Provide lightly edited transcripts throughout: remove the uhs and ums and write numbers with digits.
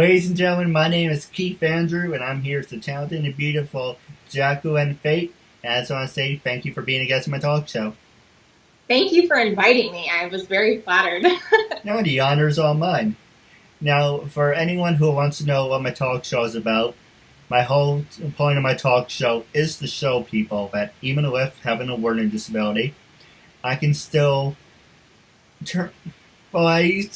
Ladies and gentlemen, my name is Keith Andrew, and I'm here with the talented and beautiful Jacquelynne Faith. And I just want to say thank you for being a guest on my talk show. Thank you for inviting me. I was very flattered. No, the honor is all mine. Now, for anyone who wants to know what my talk show is about, my whole point of my talk show is to show people that even with having a learning disability, I can still I used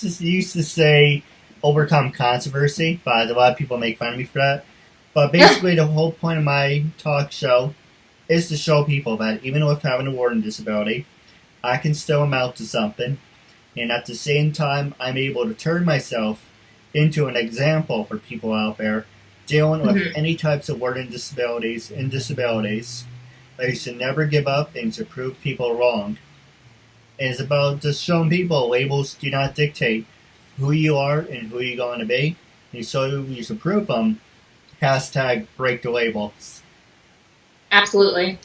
to say overcome controversy, but a lot of people make fun of me for that. But basically, the whole point of my talk show is to show people that even with having a learning disability, I can still amount to something, and at the same time, I'm able to turn myself into an example for people out there dealing with any types of learning disabilities and disabilities. That you should never give up and to prove people wrong. It's about just showing people labels do not dictate who you are and who you're going to be. And so you should prove them. Hashtag break the labels. Absolutely.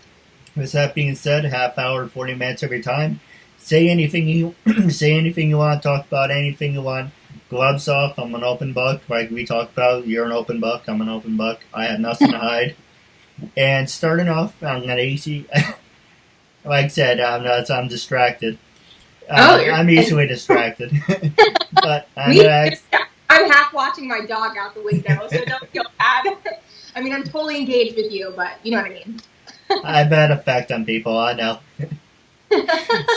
With that being said, half hour, 40 minutes every time. Say anything you say anything you want, talk about anything you want. Gloves off, I'm an open book. Like we talked about, you're an open book, I'm an open book. I have nothing to hide. And starting off, I'm not easy. Like I said, I'm distracted. I'm easily distracted. But I'm half watching my dog out the window, so don't feel bad. I mean, I'm totally engaged with you, but you know what I mean. I have bad effect on people, I know.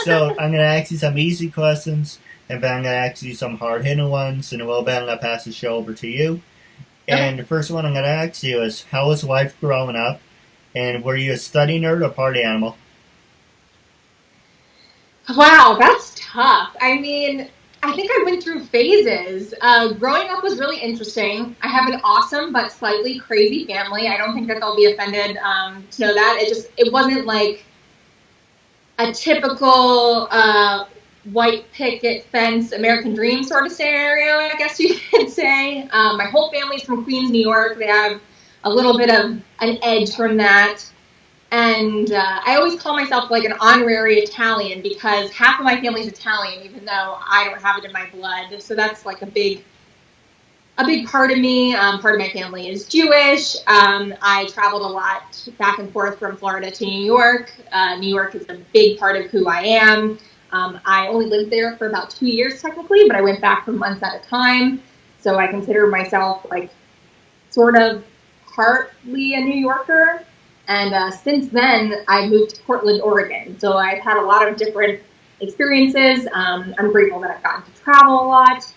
So I'm going to ask you some easy questions, and then I'm going to ask you some hard-hitting ones, and a little bit I'm going to pass the show over to you. And the first one I'm going to ask you is, how was life growing up, and were you a study nerd or party animal? Wow, that's tough. I mean, I think I went through phases. Growing up was really interesting. I have an awesome but slightly crazy family. I don't think that they'll be offended to know that. It wasn't like a typical white picket fence American dream sort of scenario, I guess you could say. My whole family's from Queens, New York. They have a little bit of an edge from that. And I always call myself like an honorary Italian because half of my family's Italian, even though I don't have it in my blood. So that's like a big part of me. Part of my family is Jewish. I traveled a lot back and forth from Florida to New York. New York is a big part of who I am. I only lived there for about 2 years technically, but I went back for months at a time. So I consider myself like sort of partly a New Yorker. And since then, I moved to Portland, Oregon. So I've had a lot of different experiences. I'm grateful that I've gotten to travel a lot.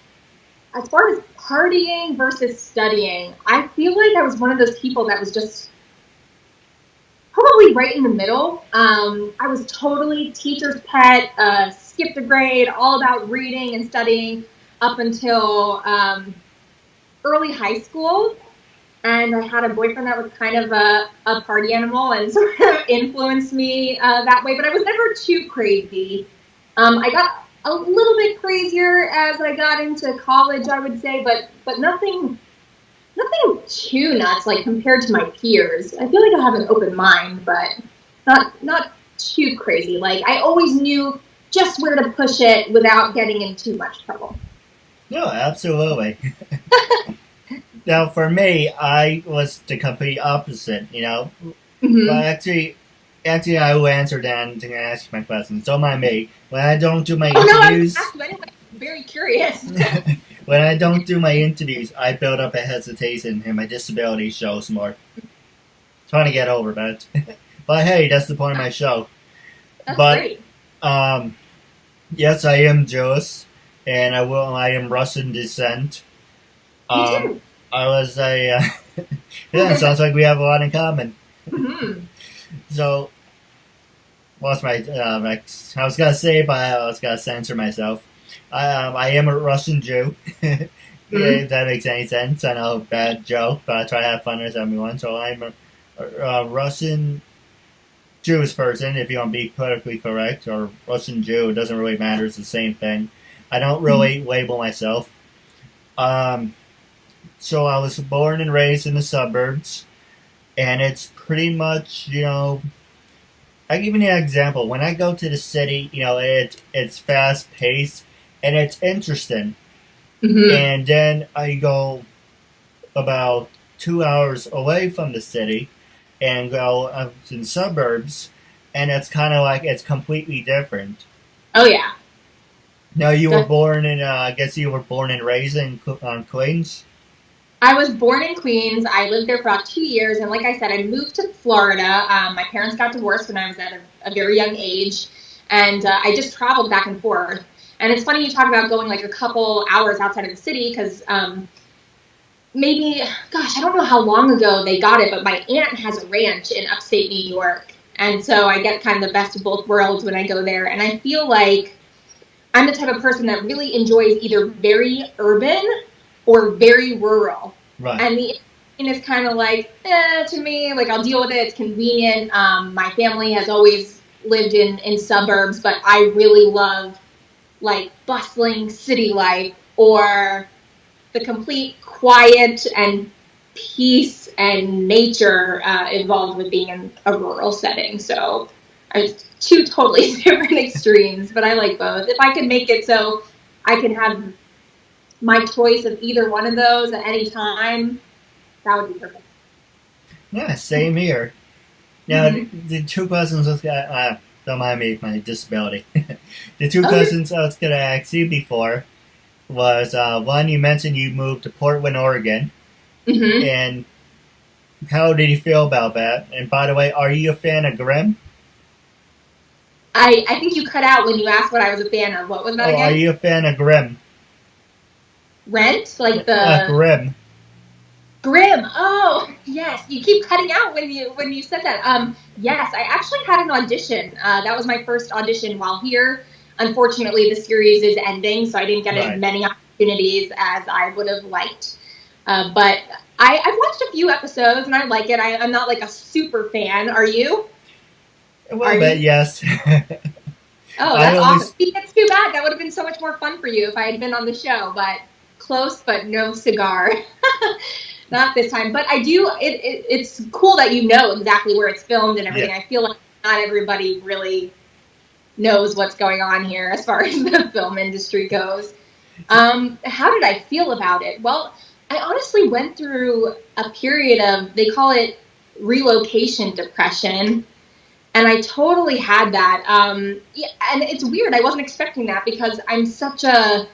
As far as partying versus studying, I feel like I was one of those people that was just probably right in the middle. I was totally teacher's pet, skipped a grade, all about reading and studying up until early high school. And I had a boyfriend that was kind of a party animal and sort of influenced me that way. But I was never too crazy. I got a little bit crazier as I got into college, I would say, but nothing too nuts, like compared to my peers. I feel like I have an open mind, but not too crazy. Like I always knew just where to push it without getting in too much trouble. No, absolutely. Now, for me, I was the complete opposite, you know. But actually, I will answer Dan to ask my questions. Don't mind me. When I don't do my interviews... No, I'm anyway. Very curious. When I don't do my interviews, I build up a hesitation, and my disability shows more. Trying to get over that. But hey, that's the point of my show. That's great. Yes, I am Jewish, and I am Russian descent. Me too. I was yeah, sounds like we have a lot in common. So, lost my, I was going to say, but I was going to censor myself. I am a Russian Jew. Yeah, if that makes any sense. I know, bad joke, but I try to have fun with everyone. So I'm a Russian Jewish person, if you want to be politically correct, or Russian Jew, it doesn't really matter, it's the same thing. I don't really label myself. So I was born and raised in the suburbs, and it's pretty much, you know, I give you an example. When I go to the city, you know, it's fast paced and it's interesting. And then I go about 2 hours away from the city and go up in suburbs, and it's kind of like it's completely different. Oh yeah. Now, you were born in, I guess you were born and raised in Queens? I was born in Queens. I lived there for about 2 years, and like I said, I moved to Florida. My parents got divorced when I was at a very young age, and I just traveled back and forth. And it's funny you talk about going like a couple hours outside of the city, because maybe, gosh, I don't know how long ago they got it, but my aunt has a ranch in upstate New York, and so I get kind of the best of both worlds when I go there, and I feel like I'm the type of person that really enjoys either very urban or very rural. Right. And the is kind of like, to me, like I'll deal with it. It's convenient. My family has always lived in suburbs, but I really love like bustling city life or the complete quiet and peace and nature involved with being in a rural setting. So it's two totally different extremes, but I like both. If I could make it so I can have my choice of either one of those at any time, that would be perfect. Yeah, same here. Now, the two questions I was gonna, don't mind me, my disability. The two questions I was going to ask you before was, one, you mentioned you moved to Portland, Oregon. Mm-hmm. And how did you feel about that? And by the way, are you a fan of Grimm? I think you cut out when you asked what I was a fan of. What was that again? Are you a fan of Grimm? Rent? Like the... Grimm. Grimm. Oh, yes. You keep cutting out when you said that. Yes, I actually had an audition. That was my first audition while here. Unfortunately, the series is ending, so I didn't get as many opportunities as I would have liked. But I've watched a few episodes, and I like it. I'm not like a super fan. Are you? Well, but yes. Oh, that's awesome. It's too bad. That would have been so much more fun for you if I had been on the show, but close, but no cigar. Not this time. But I do, it's cool that you know exactly where it's filmed and everything. Yeah. I feel like not everybody really knows what's going on here as far as the film industry goes. How did I feel about it? Well, I honestly went through a period of, they call it relocation depression. And I totally had that. And it's weird. I wasn't expecting that because I'm such a,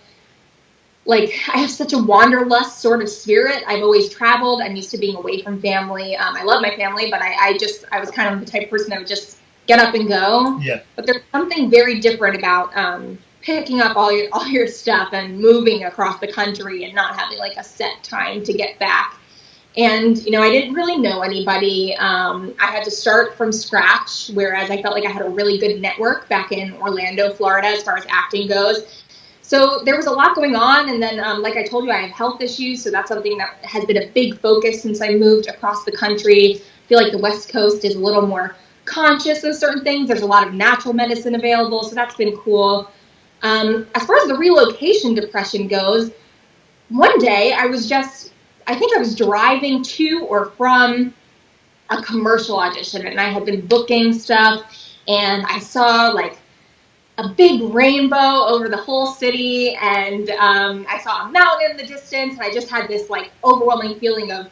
I have such a wanderlust sort of spirit. I've always traveled. I'm used to being away from family. I love my family, but I was kind of the type of person that would just get up and go. Yeah. But there's something very different about picking up all your stuff and moving across the country and not having like a set time to get back. And, I didn't really know anybody. I had to start from scratch, whereas I felt like I had a really good network back in Orlando, Florida, as far as acting goes. So there was a lot going on. And then, like I told you, I have health issues. So that's something that has been a big focus since I moved across the country. I feel like the West Coast is a little more conscious of certain things. There's a lot of natural medicine available. So that's been cool. As far as the relocation depression goes, one day I think I was driving to or from a commercial audition, and I had been booking stuff, and I saw like a big rainbow over the whole city, and I saw a mountain in the distance, and I just had this like overwhelming feeling of,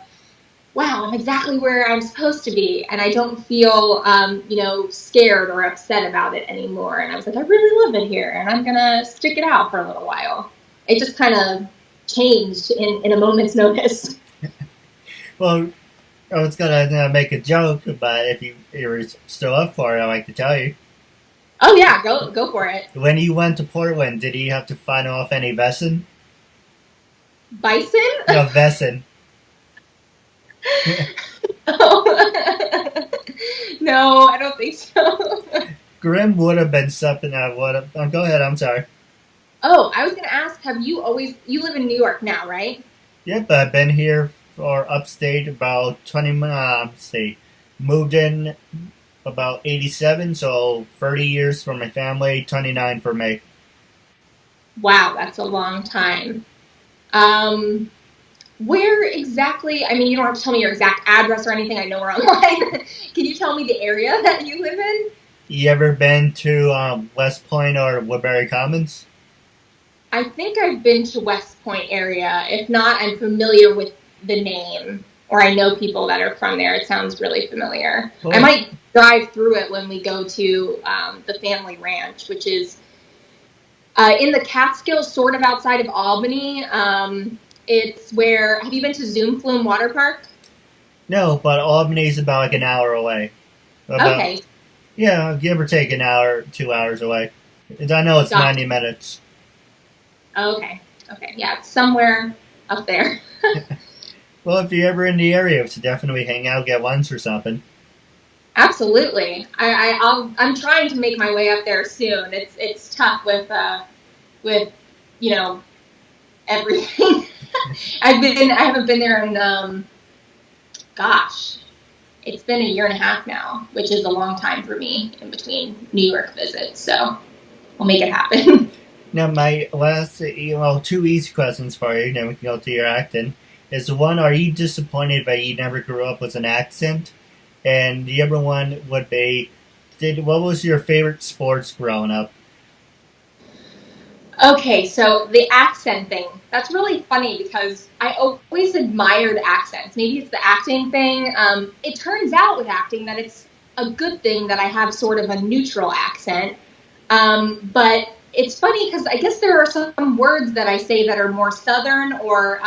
wow, I'm exactly where I'm supposed to be, and I don't feel, scared or upset about it anymore. And I was like, I really love it here, and I'm gonna stick it out for a little while. It just kind of changed in a moment's notice. Well, I was gonna make a joke, but if you're still up for it, I'd like to tell you. Oh yeah, go for it. When you went to Portland, did you have to find off any venison? Bison? No, venison. No, I don't think so. Grimm would have been something I would have. Go ahead, I'm sorry. Oh, I was going to ask, you live in New York now, right? Yep, I've been here for upstate about 20 months. Moved in about 87, so 30 years for my family, 29 for me. Wow, that's a long time. Where exactly, you don't have to tell me your exact address or anything, I know we're online. Can you tell me the area that you live in? You ever been to West Point or Woodbury Commons? I think I've been to West Point area. If not, I'm familiar with the name, or I know people that are from there. It sounds really familiar. Well, I might drive through it when we go to the family ranch, which is in the Catskills, sort of outside of Albany. It's where, have you been to Zoom Flume Water Park? no, but Albany's about like an hour away. Okay. Yeah, give or take an hour, 2 hours away. I know it's 90 minutes. Okay. Yeah, it's somewhere up there. Well, if you're ever in the area, so definitely hang out, get lunch or something. Absolutely. I'm trying to make my way up there soon. It's tough with everything. I haven't been there in it's been a year and a half now, which is a long time for me in between New York visits. So we'll make it happen. Now, my last, 2 easy questions for you, then we can go to your acting. Is one, are you disappointed that you never grew up with an accent? And the other one would be, what was your favorite sports growing up? Okay, so the accent thing, that's really funny because I always admired accents. Maybe it's the acting thing. It turns out with acting that it's a good thing that I have sort of a neutral accent. But it's funny because I guess there are some words that I say that are more Southern, or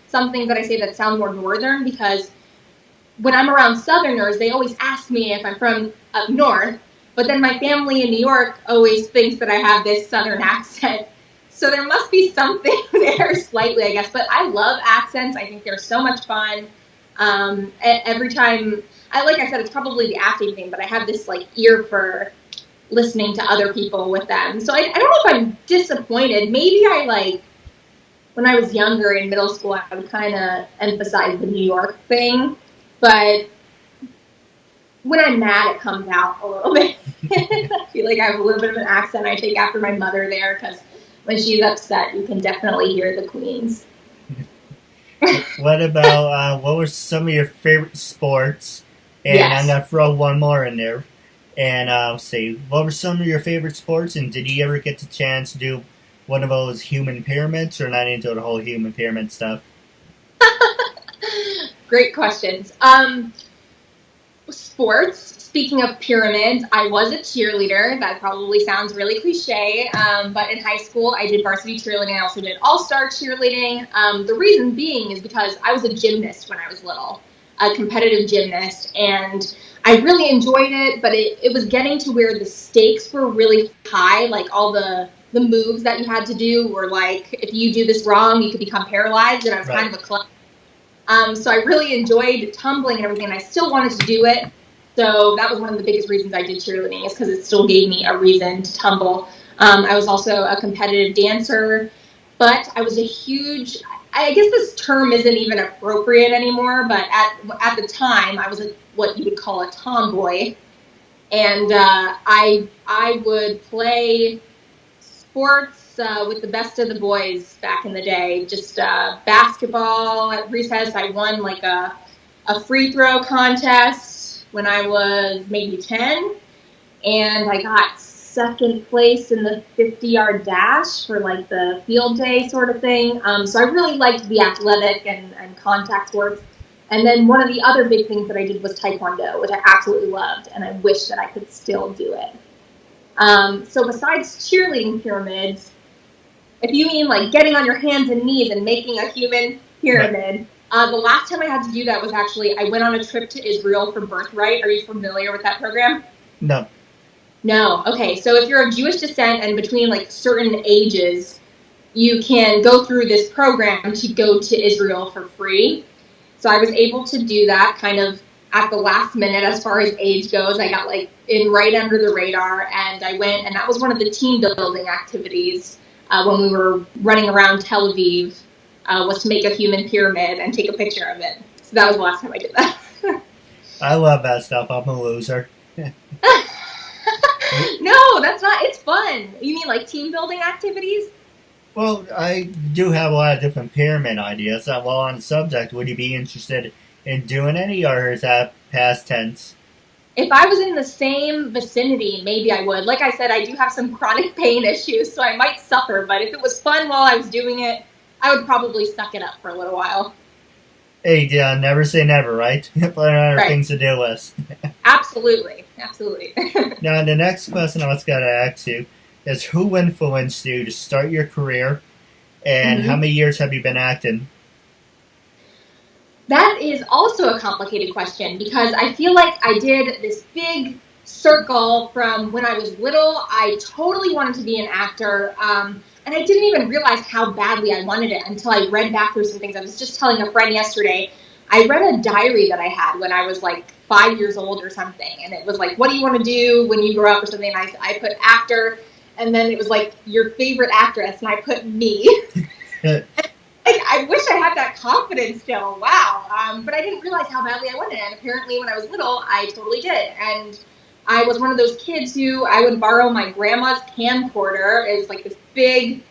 something that I say that sound more Northern, because when I'm around Southerners, they always ask me if I'm from up north, but then my family in New York always thinks that I have this Southern accent. So there must be something there slightly, I guess. But I love accents. I think they're so much fun. Every time, like I said, it's probably the acting thing, but I have this ear for listening to other people with them. So I don't know if I'm disappointed. Maybe when I was younger in middle school, I would kind of emphasize the New York thing. But when I'm mad, it comes out a little bit. I feel like I have a little bit of an accent. I take after my mother there because when she's upset, you can definitely hear the Queens. What about, what were some of your favorite sports? And yes. I'm going to throw one more in there. And I'll see, what were some of your favorite sports? And did you ever get the chance to do one of those human pyramids, or not into the whole human pyramid stuff? Great questions. Sports, speaking of pyramids, I was a cheerleader. That probably sounds really cliche, but in high school I did varsity cheerleading. I also did all-star cheerleading. The reason being is because I was a gymnast when I was little, a competitive gymnast, and I really enjoyed it, but it was getting to where the stakes were really high, all the moves that you had to do were if you do this wrong, you could become paralyzed, and I was kind of a club. So I really enjoyed tumbling and everything, and I still wanted to do it. So that was one of the biggest reasons I did cheerleading, is because it still gave me a reason to tumble. I was also a competitive dancer, but I was I guess this term isn't even appropriate anymore, but at the time, I was what you would call a tomboy. And I would play sports with the best of the boys back in the day. Just basketball at recess. I won a free throw contest when I was maybe 10, and I got second place in the 50-yard dash for the field day sort of thing. So I really liked the athletic and contact sports. And then one of the other big things that I did was taekwondo, which I absolutely loved, and I wish that I could still do it. So besides cheerleading pyramids, if you mean getting on your hands and knees and making a human pyramid, the last time I had to do that was I went on a trip to Israel for Birthright. Are you familiar with that program? No. No. Okay. So if you're of Jewish descent and between certain ages, you can go through this program to go to Israel for free. So I was able to do that kind of at the last minute as far as age goes. I got in right under the radar, and I went, and that was one of the team building activities when we were running around Tel Aviv, was to make a human pyramid and take a picture of it. So that was the last time I did that. I love that stuff. I'm a loser. No, that's not. It's fun. You mean team building activities? Well, I do have a lot of different pyramid ideas. While on the subject, would you be interested in doing any, or is that past tense? If I was in the same vicinity, maybe I would. Like I said, I do have some chronic pain issues, so I might suffer. But if it was fun while I was doing it, I would probably suck it up for a little while. Hey, yeah, never say never, right? Plenty of other Right. things to deal with. Absolutely. Now, the next question I was going to ask you is who influenced you to start your career, and how hmm many years have you been acting? That is also a complicated question because I feel like I did this big circle from when I was little. I totally wanted to be an actor, and I didn't even realize how badly I wanted it until I read back through some things. I was just telling a friend yesterday, I read a diary that I had when I was like 5 years old or something, and it was like, what do you want to do when you grow up or something? And I put actor, and then it was like your favorite actress, and I put me. I wish I had that confidence still. Wow. But I didn't realize how badly I wanted it. And apparently when I was little, I totally did. And I was one of those kids who I would borrow my grandma's camcorder. It was like this big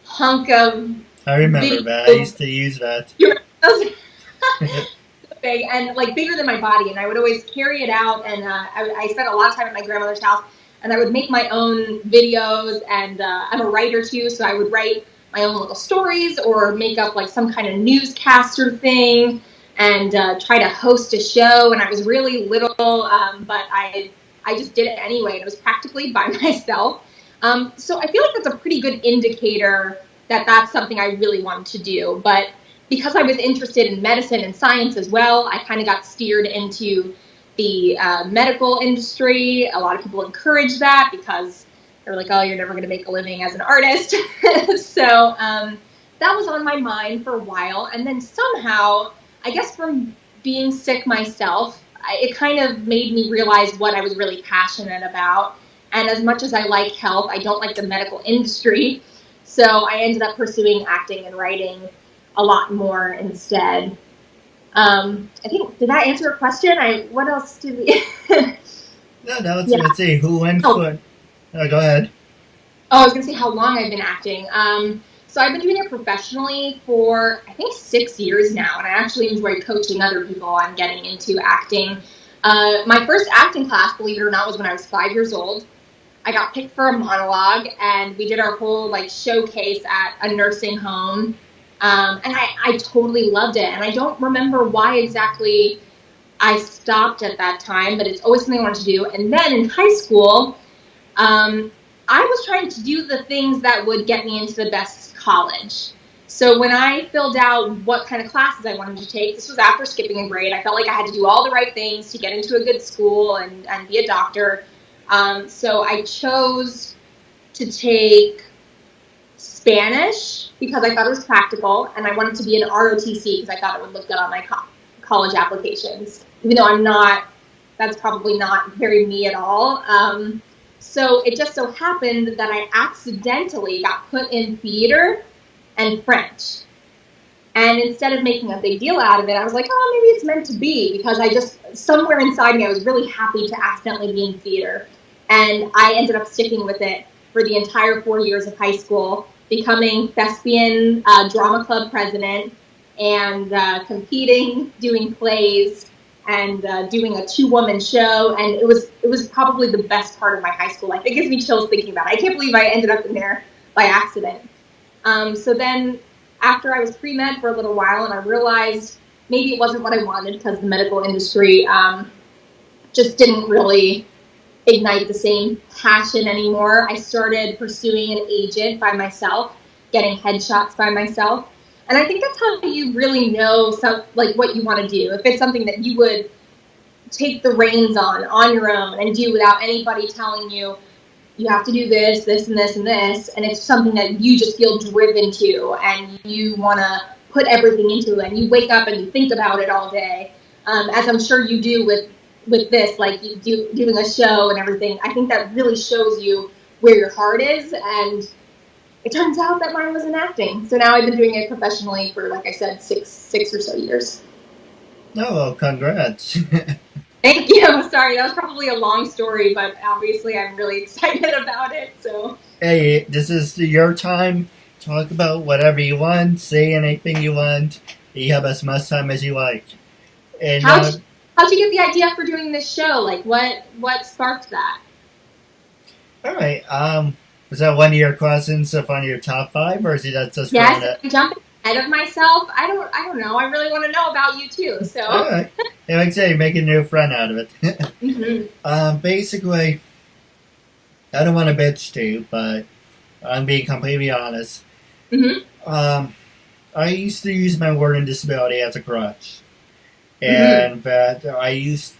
hunk of I remember video. that. I used to use that. Big and like bigger than my body. And I would always carry it out. And I spent a lot of time at my grandmother's house. And I would make my own videos. And I'm a writer too, so I would write my own little stories or make up like some kind of newscaster thing and try to host a show. And I was really little, but I just did it anyway. And it was practically by myself. So I feel like that's a pretty good indicator that that's something I really wanted to do. But because I was interested in medicine and science as well, I kind of got steered into the medical industry. A lot of people encourage that because they're like, oh, you're never going to make a living as an artist. So that was on my mind for a while. And then somehow, I guess from being sick myself, it kind of made me realize what I was really passionate about. And as much as I like health, I don't like the medical industry. So I ended up pursuing acting and writing a lot more instead. I think, did that answer your question? What else did we... No, let's see. Who influenced... go ahead. Oh, I was going to say how long I've been acting. So I've been doing it professionally for, I think, 6 years now, and I actually enjoy coaching other people on getting into acting. My first acting class, believe it or not, was when I was 5 years old. I got picked for a monologue, and we did our whole showcase at a nursing home, and I totally loved it. And I don't remember why exactly I stopped at that time, but it's always something I wanted to do. And then in high school, I was trying to do the things that would get me into the best college. So when I filled out what kind of classes I wanted to take, this was after skipping a grade. I felt like I had to do all the right things to get into a good school and be a doctor. So I chose to take Spanish because I thought it was practical, and I wanted to be an ROTC because I thought it would look good on my college applications, even though that's probably not very me at all. So it just so happened that I accidentally got put in theater and French. And instead of making a big deal out of it, I was like, oh, maybe it's meant to be, because somewhere inside me, I was really happy to accidentally be in theater. And I ended up sticking with it for the entire 4 years of high school, becoming thespian drama club president and competing, doing plays, and doing a 2-woman show, and it was probably the best part of my high school life. It gives me chills thinking about it. I can't believe I ended up in there by accident. So then, after I was pre-med for a little while, and I realized maybe it wasn't what I wanted because the medical industry just didn't really ignite the same passion anymore, I started pursuing an agent by myself, getting headshots by myself. And I think that's how you really know what you want to do. If it's something that you would take the reins on your own and do without anybody telling you, you have to do this, this, and this, and this, and it's something that you just feel driven to and you want to put everything into it, and you wake up and you think about it all day, as I'm sure you do with this, like you doing a show and everything. I think that really shows you where your heart is, and it turns out that mine was in acting. So now I've been doing it professionally for, like I said, six or so years. Oh, well, congrats. Thank you. Sorry, that was probably a long story, but obviously I'm really excited about it. So Hey, this is your time. Talk about whatever you want. Say anything you want. You have as much time as you like. And how'd you get the idea for doing this show? Like, what sparked that? All right. Was that one of your questions of one of your top 5, or is that just yes? ahead of myself. I don't know. I really want to know about you too. So. All right. Yeah, like I say, make a new friend out of it. Basically, I don't want to bitch to you, but I'm being completely honest. I used to use my learning disability as a crutch. And that I used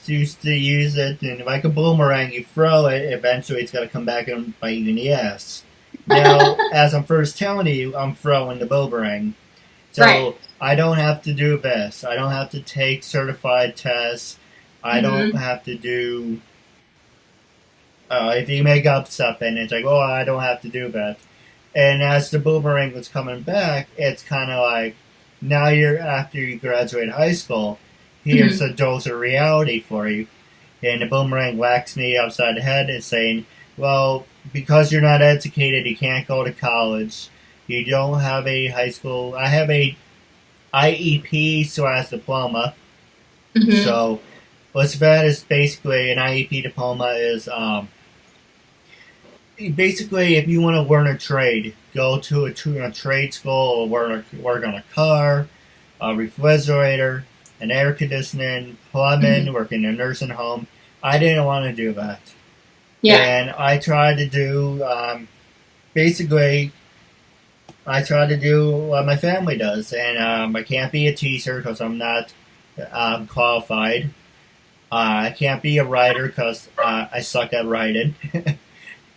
to use it, and like a boomerang, you throw it, eventually it's going to come back and bite you in the ass. Now, as I'm first telling you, I'm throwing the boomerang. So I don't have to do this. I don't have to take certified tests. I don't have to do... if you make up something, it's like, oh, I don't have to do that. And as the boomerang was coming back, it's kind of like, now after you graduate high school, here's a dose of reality for you. And the boomerang whacks me upside the head and saying, well, because you're not educated, you can't go to college. You don't have a high school. I have a IEP / diploma. So what's bad is basically an IEP diploma is basically if you want to learn a trade, go to a trade school or work on a car, a refrigerator, an air conditioning, plumbing, work in a nursing home. I didn't want to do that. And I tried to do, basically, I tried to do what my family does. And I can't be a teacher because I'm not qualified. I can't be a writer because I suck at writing.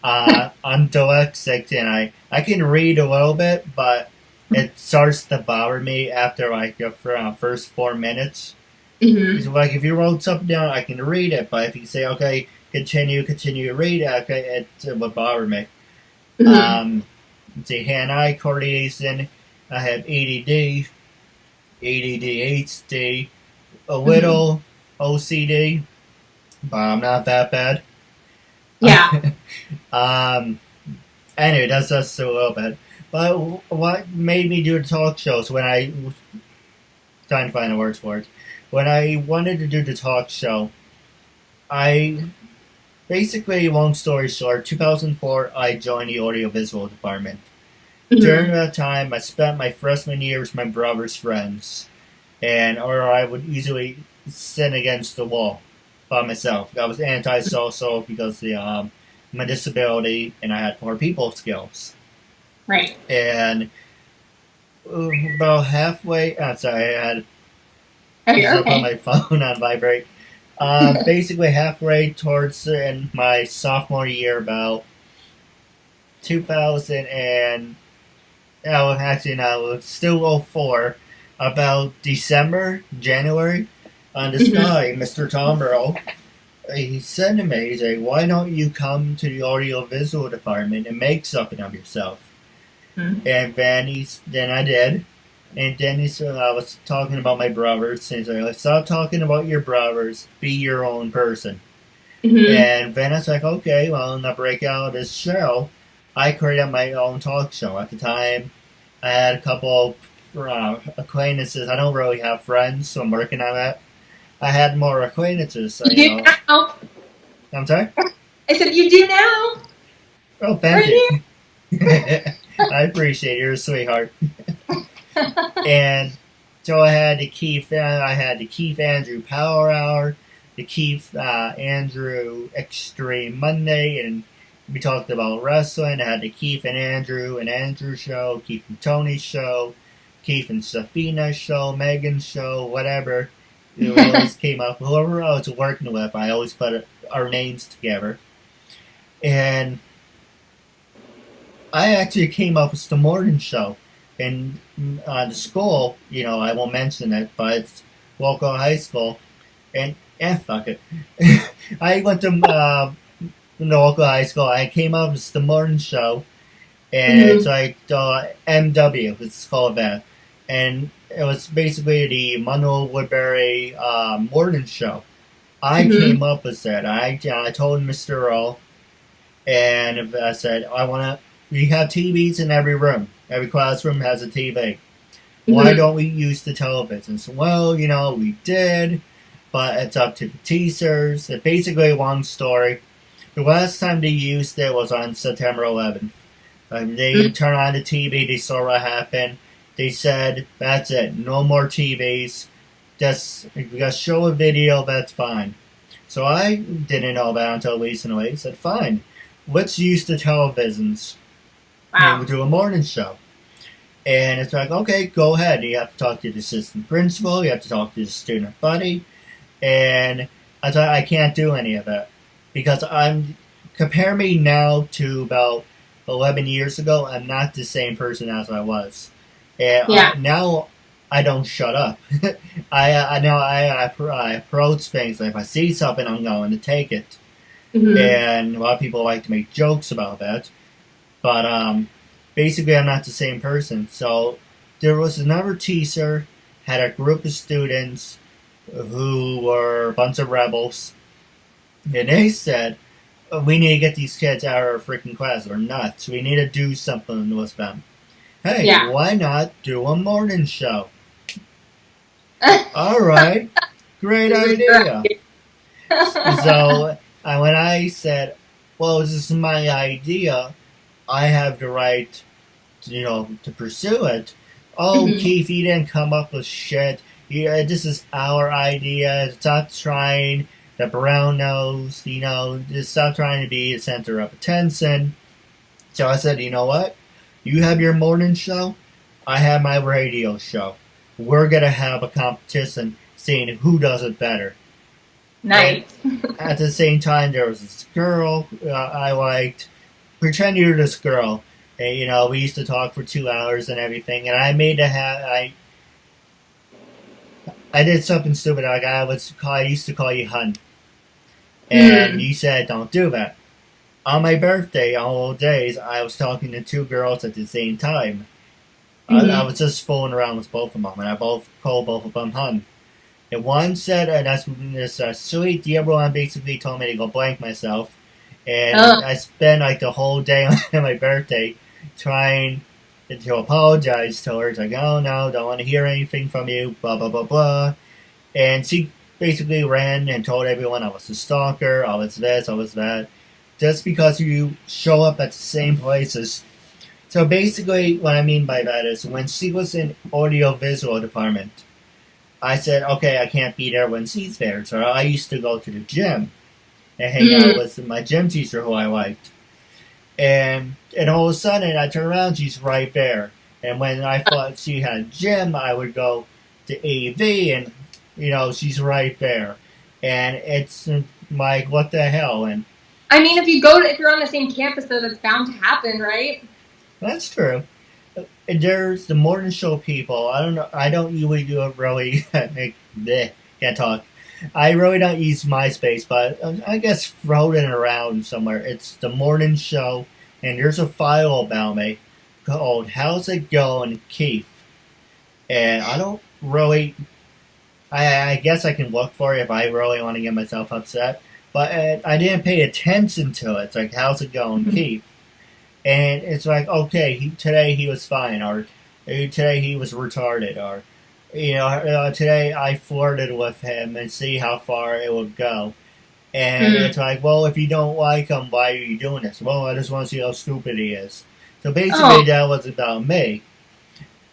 I'm dyslexic and I can read a little bit, but it starts to bother me after like the first 4 minutes. It's like if you wrote something down, I can read it, but if you say, okay, continue to read it, okay, it would bother me. Let's see, hand-eye coordination, I have ADD, ADHD, a little OCD, but I'm not that bad. Anyway, that's just a little bit. But what made me do the talk shows when I was trying to find the words for it. When I wanted to do the talk show, I basically, long story short, 2004, I joined the audiovisual department. During that time, I spent my freshman year with my brother's friends, or I would easily sit against the wall by myself. I was antisocial because of my disability, and I had poor people skills. And about halfway, I'm sorry, I had to put my phone on vibrate. Basically halfway towards in my sophomore year, about 2000 and, actually no, it's still 04, about December, January, this guy, Mr. Tom Earl, he said to me, he's like, why don't you come to the audiovisual department and make something of yourself? And then I did. And then he said, I was talking about my brothers, and he's like, stop talking about your brothers, be your own person. And then I was like, okay, well, in the breakout of this show, I created my own talk show. At the time, I had a couple acquaintances. I don't really have friends, so I'm working on that. I had more acquaintances. So, you do now. I'm sorry? I said, you do now. Oh, thank you. I appreciate it. You're a sweetheart. And so I had the Keith Andrew Power Hour, the Keith Andrew Extreme Monday, and we talked about wrestling. I had the Keith and Andrew show, Keith and Tony show, Keith and Safina show, Megan show, whatever. It always came up. Whoever I was working with, I always put our names together. And I actually came up with the morning show. And the school, I won't mention it, but it's local high school. And fuck it. I went to the local high school. I came up with the morning show. And it's like the MW, it's called that. And it was basically the Monroe Woodbury morning show. I came up with that. I told Mr. Earl, and I said, we have TVs in every room. Every classroom has a TV. Why don't we use the television? So, well, we did, but it's up to the teachers. It's basically a long story. The last time they used it was on September 11th. They turned on the TV, they saw what happened, they said, that's it, no more TVs. Just, if you guys show a video, that's fine. So I didn't know that until recently. I said, fine, let's use the televisions. Wow. And we'll do a morning show. And it's like, okay, go ahead. You have to talk to the assistant principal. You have to talk to the student buddy. And I thought, I can't do any of it. Because compare me now to about 11 years ago, I'm not the same person as I was. And now I don't shut up. I approach things. Like if I see something, I'm going to take it. Mm-hmm. And a lot of people like to make jokes about that. But basically, I'm not the same person. So there was another teacher, had a group of students who were a bunch of rebels. And they said, we need to get these kids out of our freaking class. They're nuts. We need to do something with them. Hey, why not do a morning show? All right. Great idea. So when I said, well, this is my idea, I have the right, to pursue it. Oh, mm-hmm. Keith, you didn't come up with shit. This is our idea. Stop trying the brown nose, just stop trying to be the center of attention. So I said, you know what? You have your morning show. I have my radio show. We're going to have a competition seeing who does it better. Nice. At the same time, there was this girl I liked. Pretend you're this girl. And, we used to talk for 2 hours and everything. And I made I did something stupid. Like I used to call you hun. And you said, don't do that. On my birthday, on all days, I was talking to 2 girls at the same time. I was just fooling around with both of them. And I called both of them hun. And one said, and that's this sweet, the other one basically told me to go blank myself. And I spent like the whole day on my birthday trying to apologize to her. It's like, oh no, don't want to hear anything from you, blah, blah, blah, blah. And she basically ran and told everyone I was a stalker, I was this, I was that. Just because you show up at the same places. So basically, what I mean by that is when she was in audio-visual department, I said, okay, I can't be there when she's there. So I used to go to the gym and hang out with my gym teacher who I liked. And all of a sudden, I turn around, she's right there. And when I thought she had gym, I would go to AV, and, she's right there. And it's like, what the hell? And I mean, if you're on the same campus, though, that's bound to happen, right? That's true. There's the morning show people. I don't know. I don't usually do it really. Can't talk. I really don't use MySpace, but I guess throw it around somewhere. It's the morning show, and there's a file about me called "How's It Going, Keith?" And I don't really. I guess I can look for it if I really want to get myself upset, but I didn't pay attention to it. It's like, "How's it going, Keith?" And it's like, okay, today he was fine, or today he was retarded, or today I flirted with him and see how far it would go. And it's like, well, if you don't like him, why are you doing this? Well, I just want to see how stupid he is. So basically, that was about me.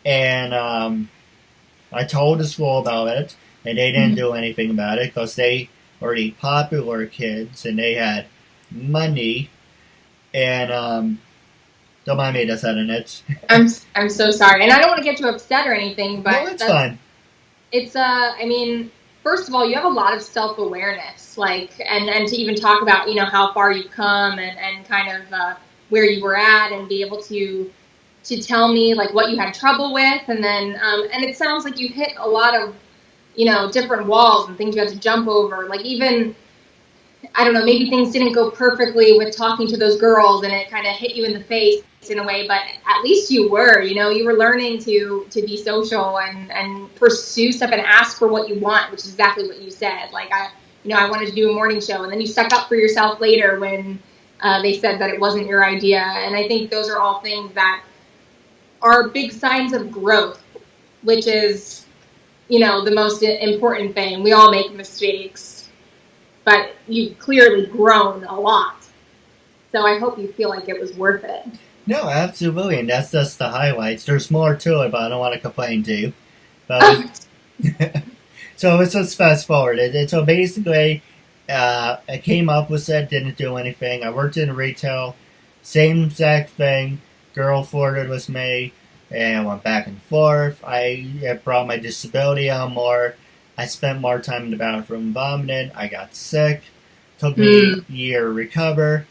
And I told the school about it, and they didn't do anything about it because they were the popular kids, and they had money. And don't mind me just saying it. I'm so sorry, and I don't want to get you upset or anything, but no, it's fine. It's I mean, first of all, you have a lot of self-awareness, and to even talk about how far you've come and kind of where you were at, and be able to tell me what you had trouble with, and then and it sounds like you hit a lot of different walls and things you had to jump over, even. I don't know, maybe things didn't go perfectly with talking to those girls and it kind of hit you in the face in a way, but at least you were learning to be social and pursue stuff and ask for what you want, which is exactly what you said. I wanted to do a morning show, and then you stuck up for yourself later when they said that it wasn't your idea. And I think those are all things that are big signs of growth, which is, the most important thing. We all make mistakes. But you've clearly grown a lot. So I hope you feel like it was worth it. No, absolutely, and that's just the highlights. There's more to it, but I don't want to complain to you. But so let's just fast forward. So basically, I came up with it, didn't do anything. I worked in retail, same exact thing. Girl flirted with me, and I went back and forth. I brought my disability on more. I spent more time in the bathroom vomiting. I got sick. Took me a year to recover.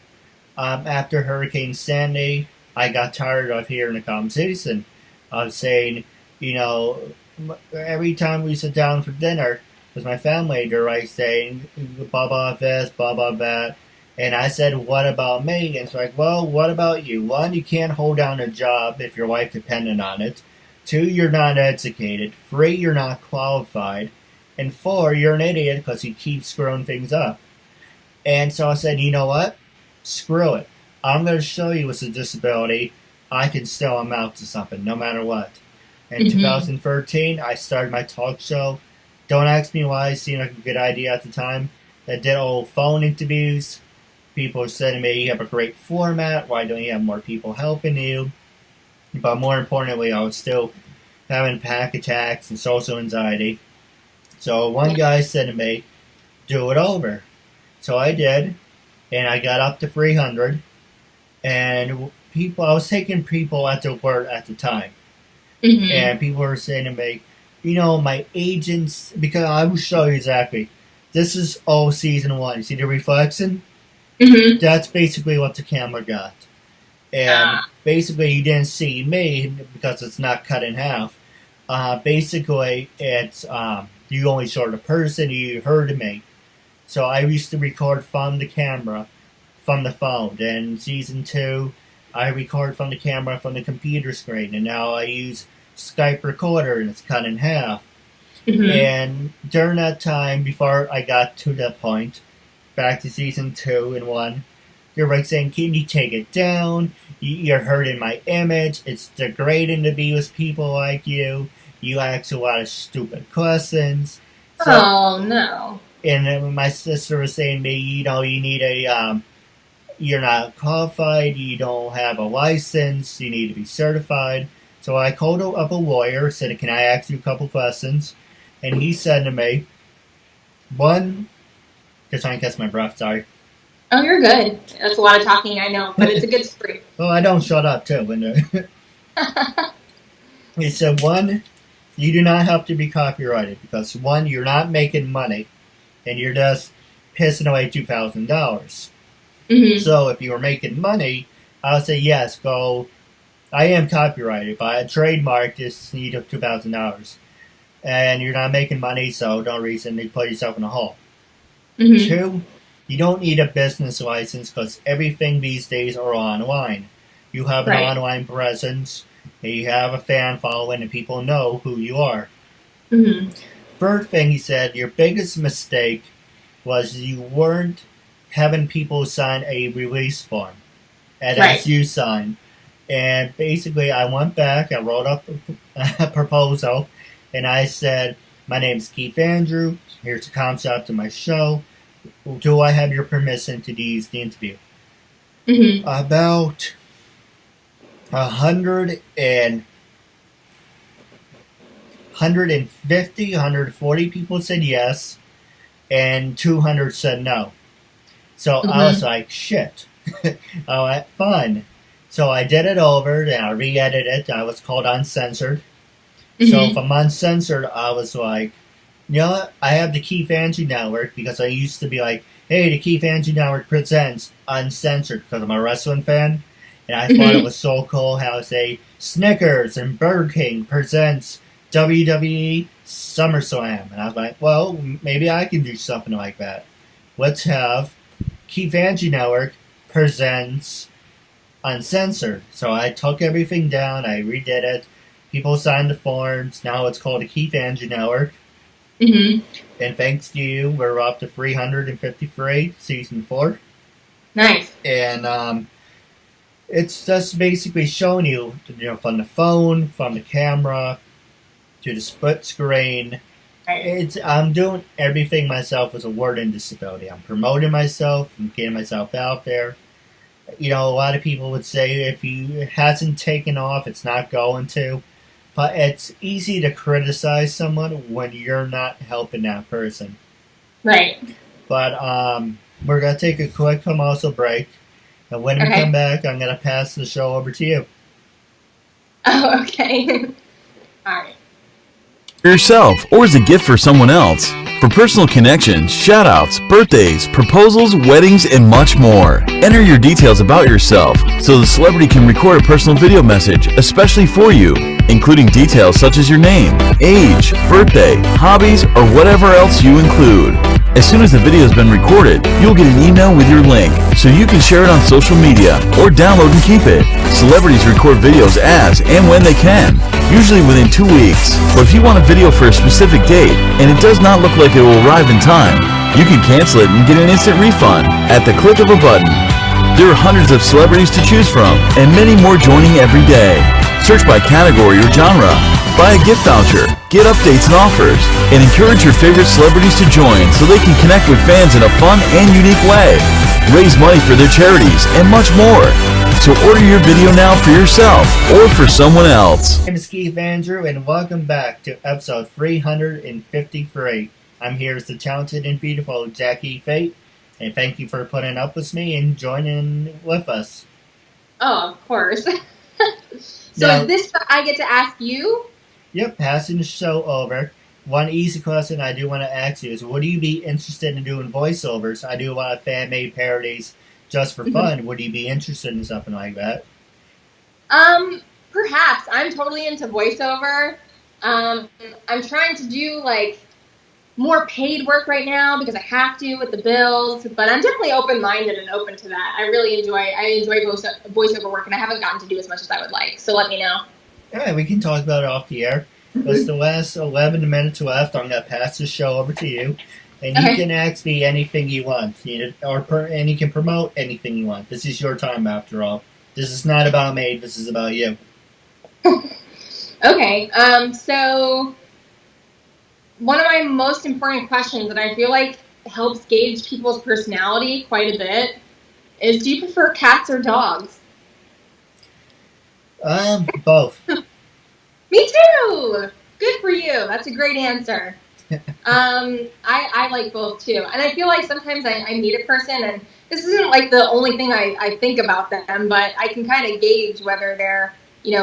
After Hurricane Sandy, I got tired of hearing the conversation of saying, you know, every time we sit down for dinner with my family, they're like saying, blah, blah, this, blah, blah, that. And I said, what about me? And it's like, well, what about you? One, you can't hold down a job if your life depended on it. Two, you're not educated. Three, you're not qualified. And four, you're an idiot because you keep screwing things up. And so I said, you know what? Screw it. I'm going to show you with a disability, I can still amount to something, no matter what. In 2013, I started my talk show. Don't ask me why. It seemed like a good idea at the time. I did all phone interviews. People said to me, you have a great format. Why don't you have more people helping you? But more importantly, I was still having panic attacks and social anxiety. So one guy said to me, do it over. So I did, and I got up to 300. And I was taking people at their word at the time. And people were saying to me, you know, my agents, because I will show you exactly. This is all season 1. You see the reflection? That's basically what the camera got. And basically, you didn't see me because it's not cut in half. Basically, it's you only saw the person, you heard me. So I used to record from the camera, from the phone. Then season 2, I record from the camera from the computer screen. And now I use Skype recorder, and it's cut in half. And during that time, before I got to that point, back to season 2 and 1, you're like saying, can you take it down? You're hurting my image. It's degrading to be with people like you. You ask a lot of stupid questions. So, oh, no. And then my sister was saying to me, you know, you need you're not qualified, you don't have a license, you need to be certified. So I called up a lawyer, said, can I ask you a couple questions? And he said to me, one, just trying to catch my breath, sorry. Oh, you're good. That's a lot of talking, I know, but it's a good story. Well, I don't shut up, too. He said, one, you do not have to be copyrighted, because one, you're not making money, and you're just pissing away $2,000. So if you were making money, I would say, yes, go. I am copyrighted, but I trademarked this need of $2,000. And you're not making money, so don't reason to put yourself in a hole. 2, you don't need a business license because everything these days are online. You have an online presence, and you have a fan following, and people know who you are. Third thing he said, your biggest mistake was you weren't having people sign a release form, an SU sign. And basically, I went back, I wrote up a proposal, and I said, my name's Keith Andrew, here's the concept of my show. Do I have your permission to use the interview? About 140 people said yes, and 200 said no. So I was like, shit. Alright, fine. So I did it over, and I re-edited it. I was called Uncensored. So from Uncensored, I was like, you know what? I have the Keith Andrew Network, because I used to be like, hey, the Keith Andrew Network presents Uncensored, because I'm a wrestling fan. And I thought it was so cool how, say, Snickers and Burger King presents WWE SummerSlam. And I was like, well, maybe I can do something like that. Let's have Keith Andrew Network presents Uncensored. So I took everything down, I redid it. People signed the forms. Now it's called the Keith Andrew Network. And thanks to you, we're up to 353, season 4. Nice. And it's just basically showing you, from the phone, from the camera, to the split screen. I'm doing everything myself with a learning disability. I'm promoting myself, I'm getting myself out there. You know, a lot of people would say if it hasn't taken off, it's not going to. But it's easy to criticize someone when you're not helping that person. Right. But we're going to take a quick commercial break. And when we come back, I'm going to pass the show over to you. Oh, okay. All right. For yourself or as a gift for someone else. For personal connections, shoutouts, birthdays, proposals, weddings, and much more. Enter your details about yourself so the celebrity can record a personal video message especially for you, including details such as your name, age, birthday, hobbies, or whatever else you include. As soon as the video has been recorded, you'll get an email with your link so you can share it on social media or download and keep it. Celebrities record videos as and when they can, usually within 2 weeks. But if you want a video for a specific date and it does not look like it will arrive in time, you can cancel it and get an instant refund at the click of a button. There are hundreds of celebrities to choose from and many more joining every day. Search by category or genre, buy a gift voucher, get updates and offers, and encourage your favorite celebrities to join so they can connect with fans in a fun and unique way. Raise money for their charities and much more. So order your video now for yourself or for someone else. My name is Keith Andrew, and welcome back to episode 353. I'm here as the talented and beautiful Jacquelynne Faith, and thank you for putting up with me and joining with us. Oh, of course. So now, is this I get to ask you? Yep, passing the show over. One easy question I do want to ask you is, would you be interested in doing voiceovers? I do a lot of fan-made parodies just for fun. Would you be interested in something like that? Perhaps. I'm totally into voiceover. I'm trying to do, like, more paid work right now because I have to with the bills, but I'm definitely open-minded and open to that. I really enjoy voiceover work, and I haven't gotten to do as much as I would like, so let me know. All right, we can talk about it off the air. That's the last 11 minutes left. I'm going to pass the show over to you, and you can ask me anything you want, and you can promote anything you want. This is your time, after all. This is not about me. This is about you. Okay, so one of my most important questions that I feel like helps gauge people's personality quite a bit is, do you prefer cats or dogs? Both. Me too! Good for you. That's a great answer. I like both too. And I feel like sometimes I meet a person, and this isn't like the only thing I think about them, but I can kind of gauge whether they're,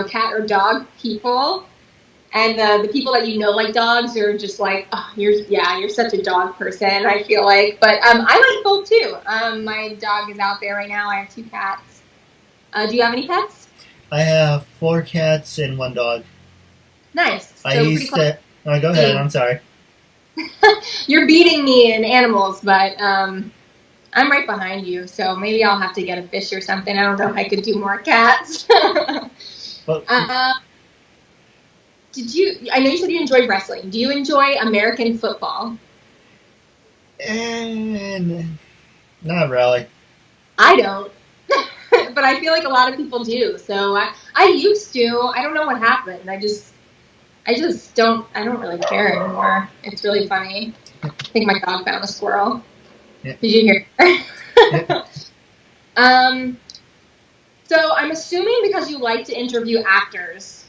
cat or dog people. And the people that like dogs are just like, oh, you're such a dog person, I feel like. But I like both too. My dog is out there right now. I have 2 cats. Do you have any pets? I have 4 cats and 1 dog. Nice. So I used to... Oh, go ahead. I'm sorry. You're beating me in animals, but I'm right behind you, so maybe I'll have to get a fish or something. I don't know if I could do more cats. Well, I know you said you enjoy wrestling. Do you enjoy American football? And not really. I don't. But I feel like a lot of people do. So I used to. I don't know what happened. I just don't really care anymore. It's really funny. I think my dog found a squirrel. Yeah. Did you hear? Yeah. So I'm assuming because you like to interview actors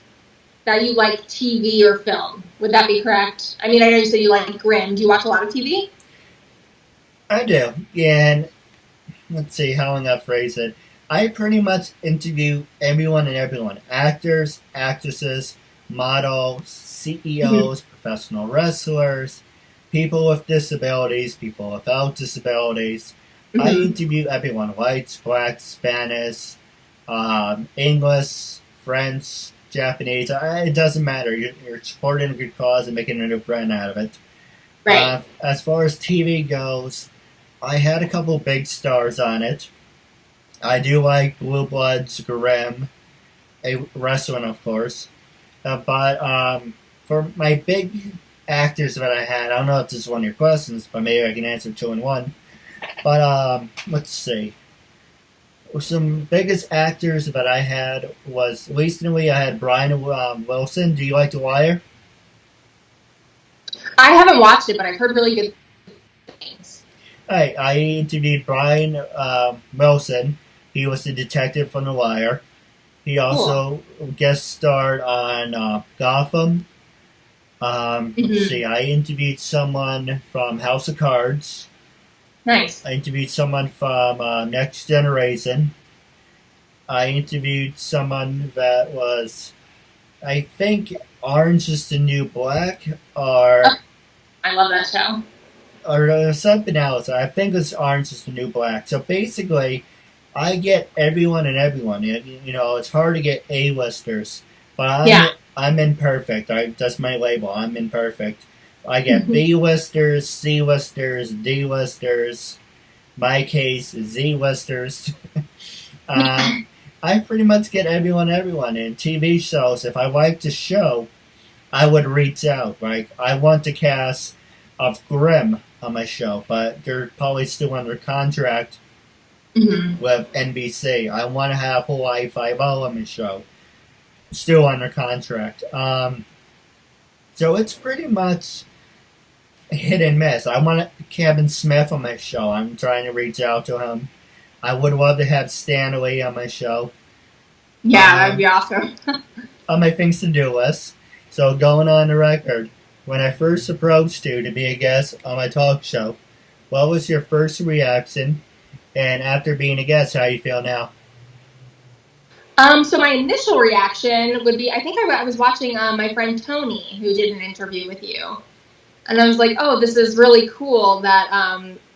that you like TV or film. Would that be correct? I mean, I know you said you like Grimm. Do you watch a lot of TV? I do. And let's see how I'm going to phrase it. I pretty much interview everyone and everyone. Actors, actresses, models, CEOs, professional wrestlers, people with disabilities, people without disabilities. I interview everyone. Whites, blacks, Spanish, English, French, Japanese. It doesn't matter. You're supporting a good cause and making a new friend out of it. Right. As far as TV goes, I had a couple big stars on it. I do like Blue Bloods, Grimm, a wrestling, of course. But for my big actors that I had, I don't know if this is one of your questions, but maybe I can answer 2 in 1. But let's see. Some biggest actors that I had was, recently I had Brian Wilson. Do you like The Wire? I haven't watched it, but I've heard really good things. I interviewed Brian Wilson. He was the detective from The Wire. He also guest starred on Gotham. Let's see, I interviewed someone from House of Cards. Nice. I interviewed someone from Next Generation. I interviewed someone that was, I think, Orange is the New Black, or I love that show. Or something else. I think it's Orange is the New Black. So basically, I get everyone and everyone. You know, it's hard to get A-listers, but I'm imperfect. That's my label. I'm imperfect. I get B-listers, C-listers, D-listers. My case, Z-listers. I pretty much get everyone. In TV shows, if I liked a show, I would reach out. Like, I want the cast of Grimm on my show, but they're probably still under contract with NBC. I want to have Hawaii Five-O on my show, still under contract. So it's pretty much hit and miss. I want Kevin Smith on my show. I'm trying to reach out to him. I would love to have Stanley on my show. Yeah, that'd be awesome. On my things to do list. So going on the record, when I first approached you to be a guest on my talk show, what was your first reaction? And after being a guest, how you feel now? So my initial reaction would be, I think I was watching my friend Tony, who did an interview with you. And I was like, oh, this is really cool that,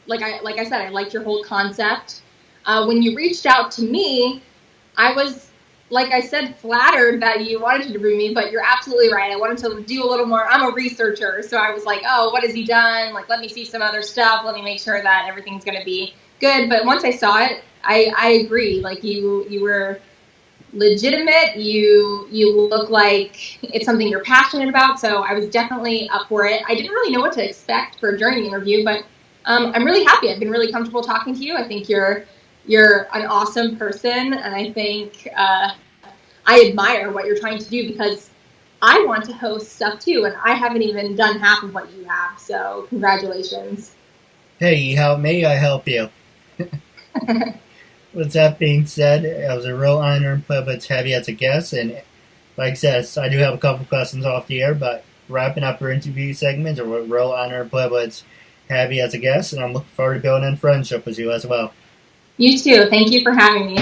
like I said, I liked your whole concept. When you reached out to me, I was, like I said, flattered that you wanted to interview me, but you're absolutely right. I wanted to do a little more. I'm a researcher, so I was like, oh, what has he done? Like, let me see some other stuff. Let me make sure that everything's going to be good. But once I saw it, I agree. Like, you were legitimate. You look like it's something you're passionate about, so I was definitely up for it. I didn't really know what to expect during the interview, but I'm really happy. I've been really comfortable talking to you. I think you're an awesome person, and I think I admire what you're trying to do, because I want to host stuff too, and I haven't even done half of what you have, so congratulations. Hey, you help me, I help you. With that being said, it was a real honor and privilege to have you as a guest, and like I said, I do have a couple questions off the air, but wrapping up our interview segment, it's a real honor and privilege to have you as a guest, and I'm looking forward to building a friendship with you as well. You too. Thank you for having me.